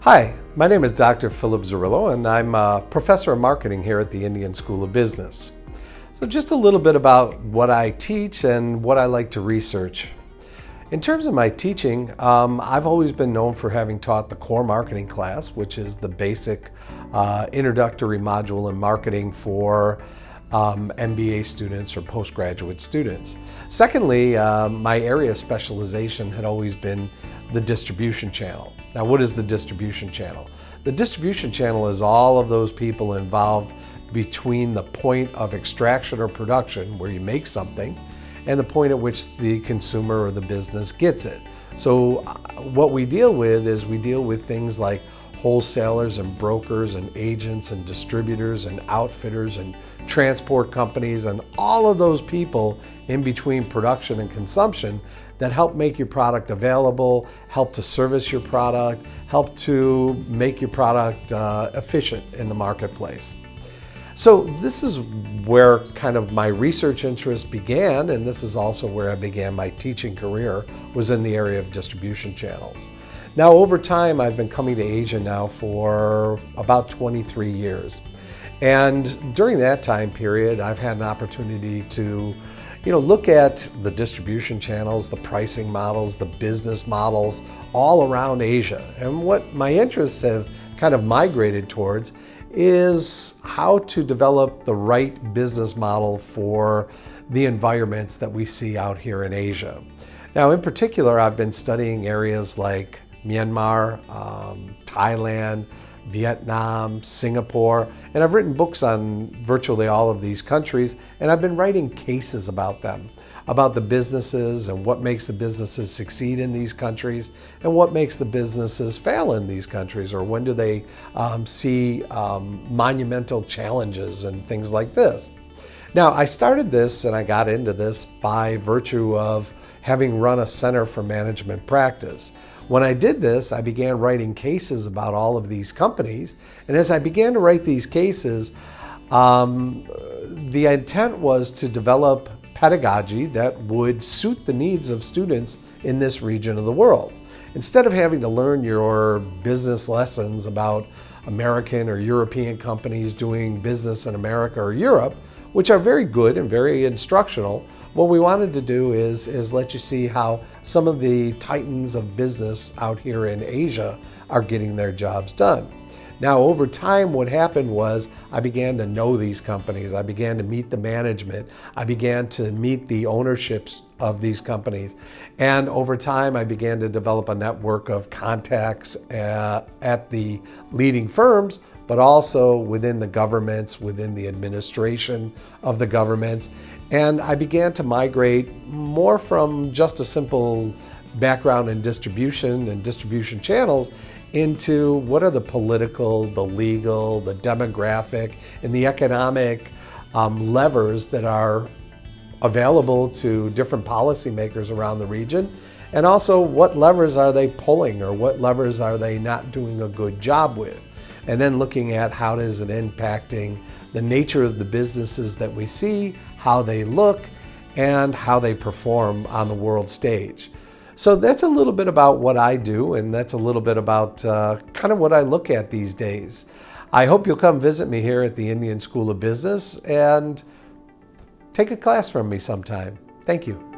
Hi, my name is Dr. Philip Zerrillo, and I'm a professor of marketing here at the Indian School of Business. So just a little bit about what I teach and what I like to research. In terms of my teaching, I've always been known for having taught the core marketing class, which is the basic introductory module in marketing for MBA students or postgraduate students. Secondly, my area of specialization had always been the distribution channel. Now, what is the distribution channel? The distribution channel is all of those people involved between the point of extraction or production, where you make something, and the point at which the consumer or the business gets it. So what we deal with is we deal with things like wholesalers and brokers and agents and distributors and outfitters and transport companies and all of those people in between production and consumption that help make your product available, help to service your product, help to make your product efficient in the marketplace. So this is where kind of my research interest began, and this is also where I began my teaching career, was in the area of distribution channels. Now, over time, I've been coming to Asia now for about 23 years. And during that time period, I've had an opportunity to look at the distribution channels, the pricing models, the business models all around Asia. And what my interests have kind of migrated towards is how to develop the right business model for the environments that we see out here in Asia. Now, in particular, I've been studying areas like Myanmar, Thailand, Vietnam, Singapore, and I've written books on virtually all of these countries, and I've been writing cases about them, about the businesses and what makes the businesses succeed in these countries and what makes the businesses fail in these countries, or when do they see monumental challenges and things like this. Now, I started this and I got into this by virtue of having run a center for management practice. When I did this, I began writing cases about all of these companies. And as I began to write these cases, the intent was to develop pedagogy that would suit the needs of students in this region of the world. Instead of having to learn your business lessons about American or European companies doing business in America or Europe, which are very good and very instructional, what we wanted to do is let you see how some of the titans of business out here in Asia are getting their jobs done. Now, over time, what happened was I began to know these companies. I began to meet the management. I began to meet the ownerships of these companies. And over time, I began to develop a network of contacts at the leading firms, but also within the governments, within the administration of the governments. And I began to migrate more from just a simple background in distribution and distribution channels into what are the political, the legal, the demographic, and the economic levers that are available to different policymakers around the region. And also, what levers are they pulling, or what levers are they not doing a good job with? And then looking at how is it impacting the nature of the businesses that we see, how they look, and how they perform on the world stage. So that's a little bit about what I do, and that's a little bit about kind of what I look at these days. I hope you'll come visit me here at the Indian School of Business and take a class from me sometime. Thank you.